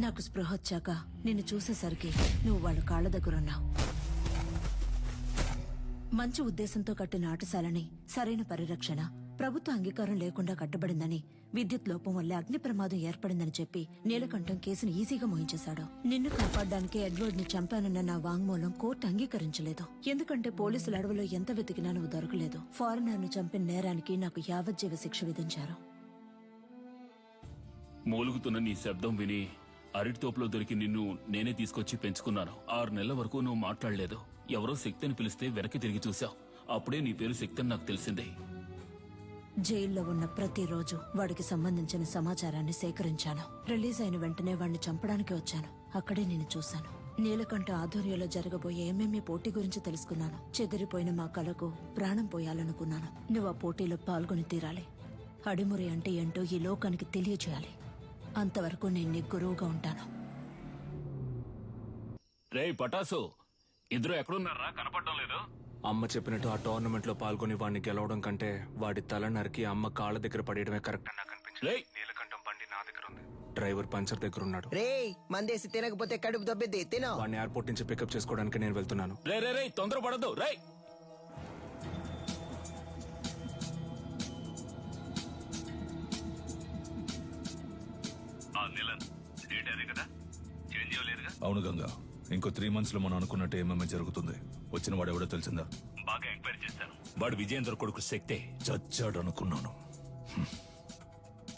నాకు స్పృహ వచ్చాక నిన్ను చూసేసరికి నువ్వు వాళ్ళ కాళ్ళ దగ్గరున్నావు. మంచి ఉద్దేశంతో కట్టిన ఆటశాలని సరైన పరిరక్షణ, ప్రభుత్వ అంగీకారం లేకుండా కట్టబడిందని, విద్యుత్ లోపం వల్ల అగ్ని ప్రమాదం ఏర్పడిందని చెప్పి నీలకంఠం కేసును ఈజీగా మోయించేశాడు. నిన్ను కాపాడడానికి ఎడ్వర్డ్ ని చంపానన్న నా వాంగ్మూలం కోర్టు అంగీకరించలేదు. ఎందుకంటే పోలీసుల అడవిలో ఎంత వెతికినా నువ్వు దొరకలేదు. ఫారినర్ ను చంపిన నేరానికి నాకు యావజ్జీవ శిక్ష విధించారు. మూలుగుతున్న నీ శబ్దం విని అరటి తోపులో దొరికి నిన్ను నేనే తీసుకొచ్చి పెంచుకున్నాను. 6 నెలల వరకు నువ్వు మాట్లాడలేదు. ఎవరో శక్తిని పిలిస్తే వెనక్కి తిరిగి చూశావు. అప్పుడే నీ పేరు శక్తి అని నాకు తెలిసిందే. జైల్లో ఉన్న ప్రతిరోజు వాడికి సంబంధించిన సమాచారాన్ని సేకరించాను. రిలీజ్ అయిన వెంటనే వాడిని చంపడానికి వచ్చాను. అక్కడే నేను చూశాను. నీలకంఠ ఆధ్వర్యంలో జరగబోయే ఎంఎంఏ పోటీ గురించి తెలుసుకున్నాను. చెదిరిపోయిన మా కలకు ప్రాణం పోయాలనుకున్నాను. నువ్వు ఆ పోటీలో పాల్గొని తీరాలి. అడిమురి అంటే ఏంటో ఈ లోకానికి తెలియజేయాలి. అంతవరకు నేను నీ గురువుగా ఉంటాను. రే పటాసు, ఇద్దరు ఎక్కడున్నారా? కనపడడం లేదు. అమ్మ చెప్పినట్టు ఆ టోర్నమెంట్ లో పాల్గొని వాడిని గెలవడం కంటే వాడి తల నరికి అమ్మ కాళ్ళ దగ్గర పడేయడమే కరెక్ట్ అని నాకు అనిపించింది. నీలకంఠం బండి నా దగ్గర ఉంది. డ్రైవర్ పంచర్ దగ్గర ఉన్నాడు. రే మందేసి తినకపోతే కడుపు దబ్బెద్ది తినో. వాడిని ఎయిర్పోర్ట్ నుంచి పికప్ చేసుకోవడానికి నేను వెళ్తున్నాను. రే రే రే తొందరపడద్దు. రే అవును గంగా, ఇంకో 3 months లో మనం అనుకున్నట్టు ఏమేమి జరుగుతుంది. వచ్చిన వాడు ఎవడో తెలిసిందా? బాగా ఎంక్వైరీ చేశాను. వాడు విజయేంద్ర కొడుకు శక్తే. చచ్చాడు అనుకున్నాను.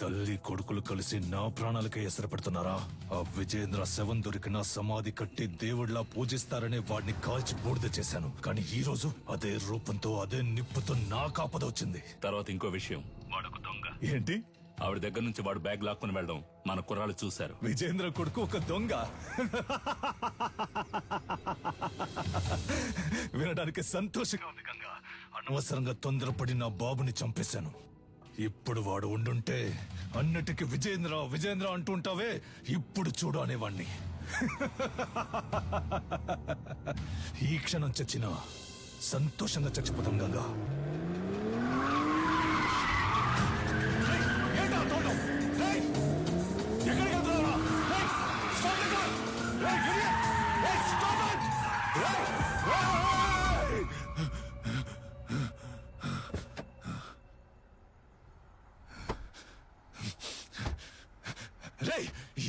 తల్లి కొడుకులు కలిసి నా ప్రాణాలకే ఎసరు పెడుతున్నారా? ఆ విజయేంద్ర శవం దొరికిన సమాధి కట్టి దేవుడిలా పూజిస్తారనే వాడిని కాల్చి బూడిద చేశాను. కానీ ఈ రోజు అదే రూపంతో అదే నిప్పుతో నా కాపద వచ్చింది. తర్వాత ఇంకో విషయం, వాడొక దొంగ. ఏంటి? ఆవిడ దగ్గర నుంచి వాడు బ్యాగ్ లాక్కుని వెళ్ళడం మన కుర్రాళ్ళు చూశారు. విజయేంద్ర కొడుకు ఒక దొంగ? వినడానికి సంతోషంగా ఉంది గంగా. అనవసరంగా తొందరపడి నా బాబుని చంపేశాను. ఇప్పుడు వాడు ఉండుంటే అన్నిటికీ విజయేంద్ర విజయేంద్ర అంటుంటావే, ఇప్పుడు చూడు అనేవాణ్ణి. ఈ క్షణం చచ్చినా సంతోషంగా చచ్చిపోతాం గంగా.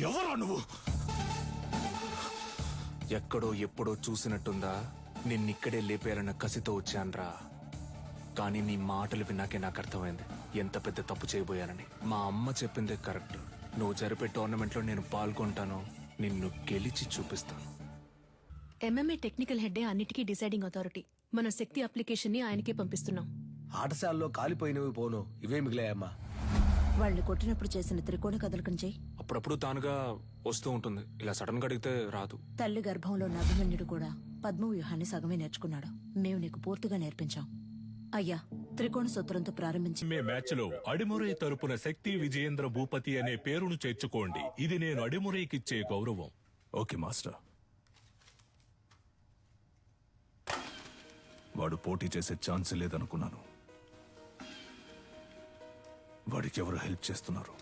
ఎవరా నువ్వు? ఎక్కడో ఎప్పుడో చూసినట్టుందా? నిన్నిక్కడే లేపేయాలన్న కసితో వచ్చాన్రా. కానీ నీ మాటలు విన్నాకే నాకు అర్థమైంది ఎంత పెద్ద తప్పు చేయబోయానని. మా అమ్మ చెప్పిందే కరెక్ట్. నువ్వు జరిపే టోర్నమెంట్ లో నేను పాల్గొంటాను, నిన్ను గెలిచి చూపిస్తాను. ఎంఎంఏ టెక్నికల్ హెడ్డే అన్నిటికీ డిసైడింగ్ అథారిటీ. మన శక్తి అప్లికేషన్ ని ఆయనకే పంపిస్తున్నాం. ఆటశాలలో కాలిపోయినవి పోను, ఇవే మిగిలాయమ్మా. వాళ్ళని కొట్టినప్పుడు చేసిన త్రికోణ కదలకం చెయ్యి. అప్పుడప్పుడు తానుగా వస్తూ ఉంటుంది. ఇలా సడన్ గా అడిగితే రాదు. తల్లి గర్భంలో ఉన్న అభిమన్యుడు కూడా పద్మవ్యూహాన్ని సగమే నేర్చుకున్నాడు. మేము నీకు పూర్తిగా నేర్పించాం. అయ్యా, త్రికోణ సూత్రంతో ప్రారంభించి మ్యాచ్ లో అడిమురై తరపున శక్తి విజయేంద్ర భూపతి అనే పేరును చేర్చుకోండి. ఇది నేను అడిమురైకిచ్చే గౌరవం. Okay master. వాడు పోటీ చేసే ఛాన్స్ లేదనుకున్నాను. వాడికి ఎవరు హెల్ప్ చేస్తున్నారు?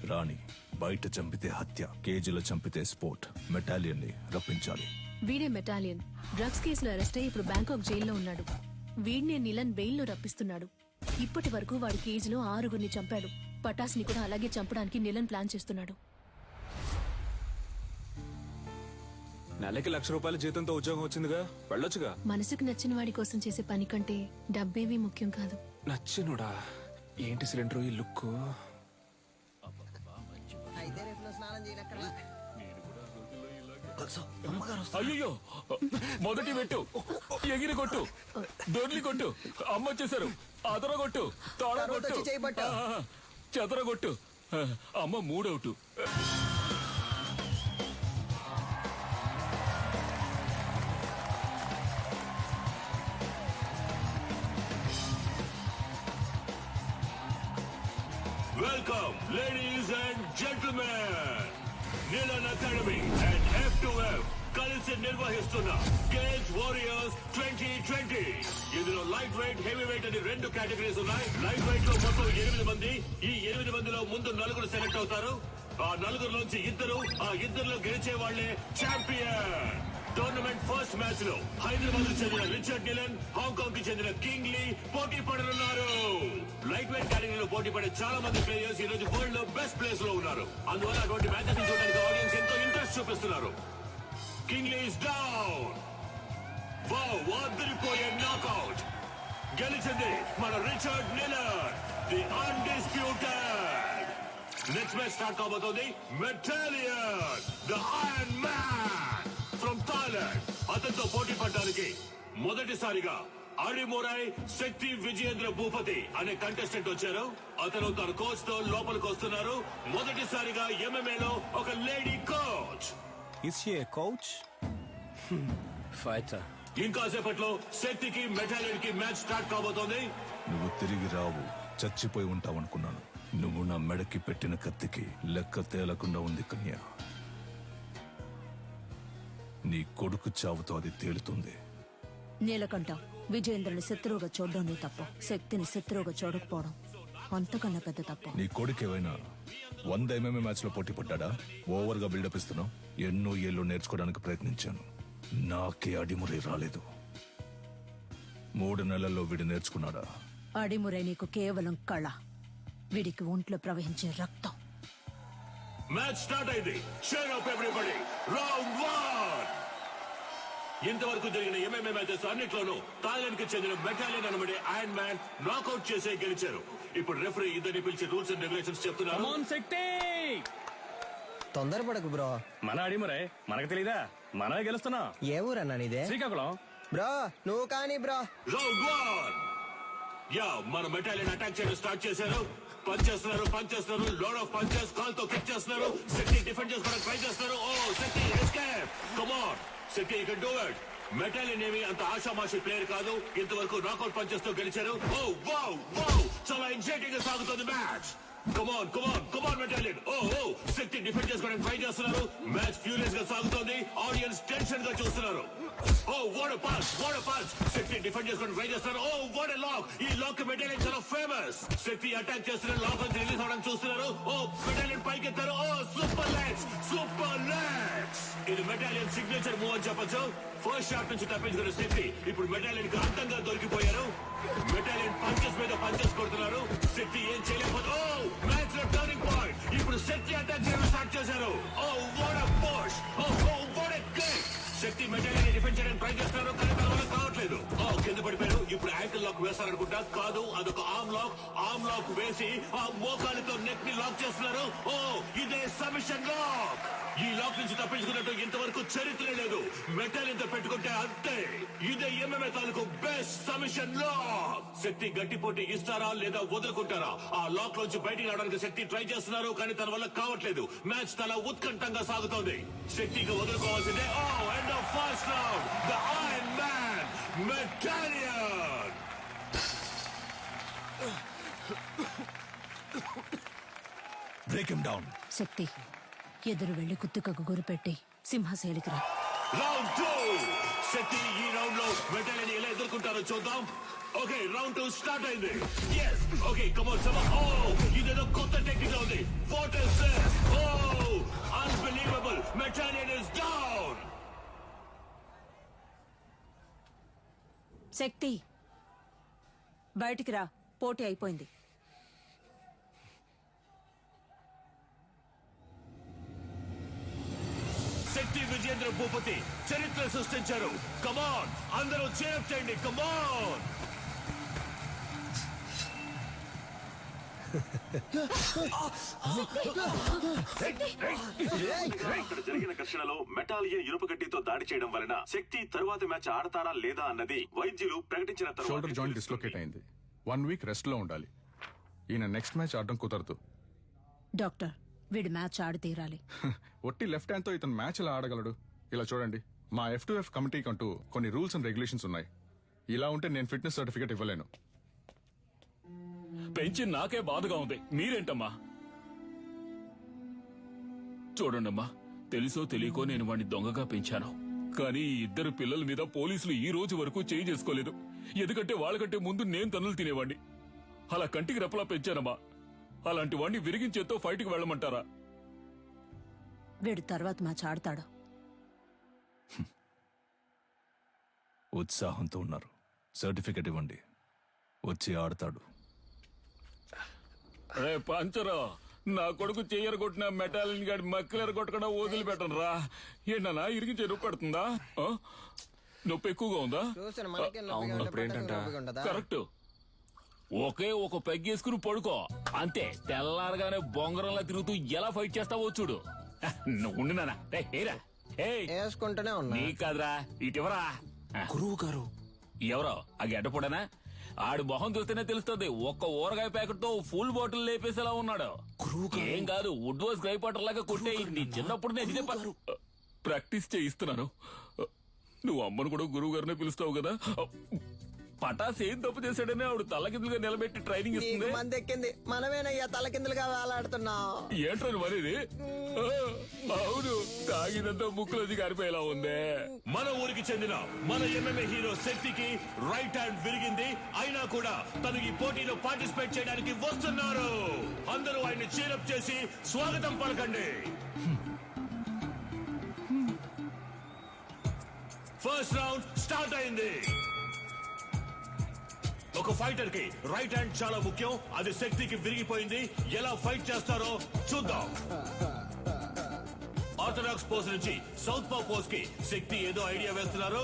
రాణి బయట చంపితే హత్య, కేజీలో చంపితే స్పోర్ట్. మెటాలియన్ ని రప్పించాలి. వీడే మెటాలియన్. డ్రగ్స్ కేసులో అరెస్ట్ అయ్యి ఇప్పుడు బ్యాంకాక్ జైల్లో ఉన్నాడు. వీడినే నిలన్ బెయిల్లో రప్పిస్తున్నాడు. ఇప్పటి వరకు వాడు కేజీలో 6గురిని చంపాడు. పటాస్ ని కూడా అలాగే చంపడానికి నిలన్ ప్లాన్ చేస్తున్నాడు. నెలకి ₹1,00,000 జీతంతో ఉద్యోగం వచ్చిందిగా, వెళ్ళొచ్చుగా. మనసుకు నచ్చిన వాడి కోసం చేసే పని కంటే డబ్బేవి ముఖ్యం కాదు. నచ్చినుడా? ఏంటి సిలిండర్ ఈ లుక్? అయ్యో, మొదటి పెట్టు, ఎగిరి కొట్టు, దొర్లి కొట్టు. అమ్మ వచ్చేసారు. అదర కొట్టు, తోడ కొట్టు, చెదర కొట్టు. అమ్మ 3 out. Welcome, ladies and gentlemen. Nilan Academy and F2F కలిసి నిర్వహిస్తున్న కేజ్ వారియర్స్ 2020. ఇందులో లైట్ వెయిట్, హెవీ వెయిట్ అని 2 కేటగిరీస్ ఉన్నాయి. లైట్ వెయిట్ లో మొత్తం 8 మంది. ఈ 8 మందిలో ముందు 4 సెలెక్ట్ అవుతారు. ఆ నలుగురులోంచి ఆ ఇద్దరులో గెలిచే వాళ్లే ఛాంపియన్. టోర్నమెంట్ ఫస్ట్ మ్యాచ్ లో హైదరాబాద్ కు చెందిన రిచర్డ్ నిలన్, హాంకాంగ్ కి చెందిన కింగ్ లీ పోటీ పడనున్నారు. లైట్ వెయిట్ కేటగిరీలో పోటీ పడే చాలా మంది ప్లేయర్స్ ఈ రోజు వరల్డ్ లో బెస్ట్ ప్లేస్ లో ఉన్నారు. అందువల్ల అటువంటి మ్యాచెస్ చూడడానికి ఆడియన్స్ ఎంతో ఇంట్రెస్ట్ చూపిస్తున్నారు. King Lee is down. Wow, అదిరిపోయే నాకౌట్. గెలిచింది మన Richard Nilan, the undisputed. Next match start కాబోతోంది. Metalion, the iron man from Thailand. అతనితో పోటీ పడడానికి మొదటిసారిగా అడిమురై శక్తి విజయేంద్ర భూపతి అనే కంటెస్టెంట్ వచ్చారు. అతను తన కోచ్ తో లోపలికి వస్తున్నారు. మొదటిసారిగా MMA లో ఒక lady coach. Is she a coach? Fighter. ఇంకాసేపట్లో శక్తికి మెటాలియన్ కి మ్యాచ్ స్టార్ట్ కాబోతోంది. నువ్వు తిరిగి రావు, చచ్చిపోయి ఉంటావనుకున్నాను. నువ్వు నా మెడకి పెట్టిన కత్తికి లెక్క తేలకుండా ఉంది కన్యా. నీ కొడుకు చావుతో అది తేలుతుంది. నీలకంఠం, విజయేంద్రని శత్రువుగా చూడడం నీ తప్పు. శక్తిని శత్రువుగా చూడకపోవడం అంతకన్నా పెద్ద తప్పు. నీ కొడుకు ఏమైనా 100 MMA మ్యాచ్ లో పోటీ పడ్డా? ఓవర్ గా బిల్డప్ ఇస్తున్నావు. ఎన్నో ఏళ్ళు నేర్చుకోవడానికి ప్రయత్నించాను, నాకే అడిమురే రాలేదు. 3 నెలల్లో వీడు నేర్చుకున్నాడా? అడిమురై నీకు కేవలం కళ, వీడికి ఒంట్లో ప్రవహించే రక్తం. మ్యాచ్ స్టార్ట్ అయింది. Cheer up everybody. రౌండ్ 1. ఇంతవరకు జరిగిన MMA మ్యాచెస్ అన్నిట్లోనూ థాయిలాండ్ కి చెందిన మెటాలియన్ అనబడే ఐరన్ మ్యాన్ నాకౌట్ చేసే గెలిచారు. ఇప్పుడు రెఫరీ ఇద్దరిని పిలిచి రూల్స్ అండ్ రెగ్యులేషన్స్ చెప్తున్నారు. తొందరపడకు బ్రో. మన అడిమురే మనకు తెలీదా? మనమే గెలుస్తున్నాం. ఏ ఊరన్నా నీదే? శ్రీకాకుళం. బ్రో నువ్వు కానీ బ్రో. రౌండ్ 1. యా, మన మెటాలియన్ అటాక్ చేయడం స్టార్ట్ చేశారు. పంచ్ చేస్తున్నారు, లోడ్ ఆఫ్ పంచెస్. కాల్ తో కిక్ చేస్తున్నారు. శక్తి డిఫెండ్ చేసుకోవడానికి ట్రై చేస్తారు. Oh Shakti escape. Come on Shakti, you can do it. Metalion ఏమి అంత ఆషామాషి ప్లేయర్ కాదు. ఇంతవరకు నాకౌట్ పంచెస్ తో గెలిచారు. ఓ వావ్ వావ్, చాలా ఎగ్జైటింగ్ గా సాగుతుంది match. Come on Metalion. Oh Shakti defend చేసుకోవడానికి ట్రై చేస్తున్నారు. మ్యాచ్ ఫ్యూరియస్ గా సాగుతోంది. ఆడియన్స్ టెన్షన్ గా చూస్తున్నారు. Oh what a punch. Shakti defend చేసుకోవడానికి ట్రై చేస్తున్నారు. Oh what a lock. ఈ లాక్ మెటాలియన్ చాలా ఫేమస్. శక్తి అటాక్ చేస్తున్నారు, లాక్ నుంచి రిలీజ్ అవడానికి చూస్తున్నారు. ఓ మెటాలియన్ పైకెత్తారు. Oh super legs. ఇది మెటాలియన్ సిగ్నేచర్ మూవ్ అని చెప్పొచ్చు. ఫస్ట్ షాట్ నుంచి తప్పించుకున్న శక్తి ఇప్పుడు మెటాలియన్ కి అడ్డంగా దొరికిపోయారు. మెటాలియన్ పంచెస్ మీద పంచెస్ కొడుతున్నారు. శక్తి ఏం చేయలేకపోతే ఓ మ్యాచ్ లో టర్నింగ్ పాయింట్. ఇప్పుడు శక్తి అటాక్ చేయడం స్టార్ట్ చేశారు. Oh what a push. Oh what a kick. Shakti Metalion defend చేయడానికి ట్రై చేస్తున్నారు, కానీ తన వల్ల కావట్లేదు. ఓ కింద పడిపోయారు. ఇప్పుడు యాంకిల్ లాక్ వేస్తారనుకుంటా. కాదు, అదొక ఆర్మ్ లాక్ వేసి ఆ మోకాలితో నెక్ ని లాక్ చేస్తున్నారు. ఓ ఇదే సబ్మిషన్ లాక్. ఈ లాక్ నుంచి తప్పించుకున్నట్టు ఇంతవరకు చరిత్ర లేదు. మెటాలియన్ తో పెట్టుకుంటే అంతే. ఇదే MMA తాలూకు బెస్ట్ సబ్మిషన్ లాక్. శక్తి గట్టి పోటీ ఇస్తారా లేదా వదులుకుంటారా? ఆ లాక్ నుంచి బయటికి రావడానికి శక్తి ట్రై చేస్తున్నారు, కానీ తన వల్ల కావట్లేదు. మ్యాచ్ చాలా ఉత్కంఠంగా సాగుతోంది. శక్తికి వదులుకోవాల్సిందే. Oh end of first round. The iron man Metalion. Break him down. Shakti, ఎదురు వెళ్లి కుత్తుకకు గురిపెట్టి సింహశైలికి రా. రౌండ్ 2. శక్తి ఈ రౌండ్ లో మెటాలియన్ ఎలా ఎదుర్కొంటారో చూద్దాం. ఓకే, రౌండ్ 2 స్టార్ట్ అయింది. yes okay, come on. Oh ఇదేదో కొత్త టెక్నిక్ ఉంది. What is this? Oh unbelievable. Metalion is down. Shakti, బయటికి రా, పోటీ అయిపోయింది. శక్తి విజయేంద్ర భూపతి చరిత్ర సృష్టించారు. కమాన్, అందరూ చేర్ చేయండి. కమాన్. ఇక్కడ జరిగిన ఘర్షణలో మెటాలియన్ ఇనుప గడ్డితో దాడి చేయడం వలన శక్తి తరువాతి మ్యాచ్ ఆడతారా లేదా అన్నది వైద్యులు ప్రకటించిన షోల్డర్ జాయింట్ డిస్లోకేట్ అయింది. 1 వీక్ రెస్ట్ లో ఉండాలి. ఈయన నెక్స్ట్ మ్యాచ్ ఆడడం కుదరదు. డాక్టర్, వీడి మ్యాచ్ ఆడి తీరాలి. ఒట్టి లెఫ్ట్ హ్యాండ్ తో ఇతను మ్యాచ్ ఎలా ఆడగలడు? ఇలా చూడండి, మా F2F కమిటీకి అంటూ కొన్ని రూల్స్ అండ్ రెగ్యులేషన్స్ ఉన్నాయి. ఇలా ఉంటే నేను ఫిట్నెస్ సర్టిఫికేట్ ఇవ్వలేను. పెంచి నాకే బాధగా ఉంది. మీరేంటమ్మా? చూడండమ్మా, తెలుసో తెలియకో నేను వాడిని దొంగగా పెంచాను. కానీ ఈ ఇద్దరు పిల్లల మీద పోలీసులు ఈ రోజు వరకు చేయి చేసుకోలేదు. ఎందుకంటే వాళ్ళకంటే ముందు నేను తన్నులు తినేవాడిని. అలా కంటికి రెప్పలా పెంచానమ్మా. అలాంటి వాడిని విరిగించేతో ఫైట్కి వెళ్ళమంటారా? వీడు తర్వాత మ్యాచ్ ఆడతాడు. ఉత్సాహంతో ఉన్నారు. సర్టిఫికెట్ ఇవ్వండి, వచ్చి ఆడతాడు. రే పంచరు, నా కొడుకు చెయ్యరు కొట్టిన మెటాలిన్ గాడి మక్కలేరు కొట్టకుండా వదిలిపెట్టను రా. ఏంటన్నా ఇరిగి చెరువు పడుతుందా? ఆ? నొప్పి ఎక్కువగా ఉందా? చూసాను మనకే నొప్పిగా ఉంటే అప్పుడు ఏంటంట? పటాకు నొప్పిగా ఉండదా? కరెక్ట్. ఒకే ఒక పెగ్గేసుకుని పడుకో అంతే. తెల్లారగానే బొంగరంలా తిరుగుతూ ఎలా ఫైట్ చేస్తావో చూడు. నువ్వు ఉండు నాన్న. ఏరా వేసుకుంటూనే ఉన్నా. నీ కాదురా, ఇటువరా. గురువు గారు ఎవరో ఆ గడ్డపడనా? ఆడు మొహం చూస్తేనే తెలుస్తుంది. ఒక్క ఊరగాయ ప్యాకెట్ తో ఫుల్ బాటిల్ లేపేసేలా ఉన్నాడు. ఏం కాదు, వుడ్ వాస్ గ్రై పాటర్ లాగా కొట్టే. నీ చిన్నప్పుడు నేను ఇదే ప్రాక్టీస్ చేయిస్తున్నాను. నువ్వు అమ్మను కూడా గురువు గారినే పిలుస్తావు కదా. పటాస్ ఏం తప్పు చేశాడని ఆవిడ తల్లకిందులుగా నిలబెట్టి ట్రైనింగ్ ఇస్తుంది. మంది ఎక్కింది, మనమేనయ్యా తలకిందులుగా వేలాడుతున్నాం. ఏంట్రని మరేది? అవును, తాగినంతా ముక్కులోది గారిపోయేలా ఉందే. మన ఊరికి చెందిన మన ఎంఎంఏ హీరో శక్తికి రైట్ హ్యాండ్ విరిగింది. అయినా కూడా తను ఈ పోటీలో పార్టిసిపేట్ చేయడానికి వస్తున్నారు. అందరూ ఆయన్ని చీరప్ చేసి స్వాగతం పలకండి. ఫస్ట్ రౌండ్ స్టార్ట్ అయింది. ఒక ఫైటర్ కి రైట్ హ్యాండ్ చాలా ముఖ్యం. అది శక్తికి విరిగిపోయింది. ఎలా ఫైట్ చేస్తారో చూద్దాం. ఆర్థడాక్స్ పోజ్ నుంచి సౌత్ పా పోజ్ కి శక్తి ఏదో ఐడియా వేస్తున్నారు.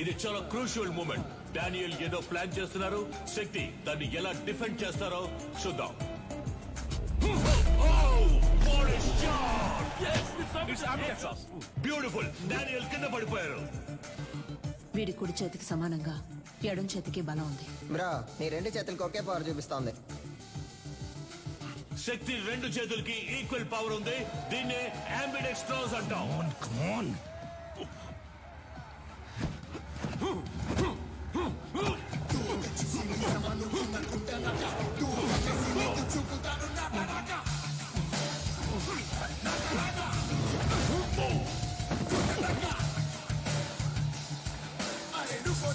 ఇది చాలా క్రూషియల్ మూమెంట్. డానియల్ ఏదో ప్లాన్ చేస్తున్నారు. శక్తి దాన్ని ఎలా డిఫెండ్ చేస్తారో చూద్దాం. బ్యూటిఫుల్. డానియల్ కింద పడిపోయారు. వీడి కుడి చేతికి సమానంగా ఎడం చేతికి బలం ఉంది. బ్రో, నీ రెండు చేతులకు ఒకే పవర్ చూపిస్తోంది. శక్తి రెండు చేతులకి ఈక్వల్ పవర్ ఉంది. దీన్నే అంబిడెక్స్ట్రోస్ అంటాం. Arenuko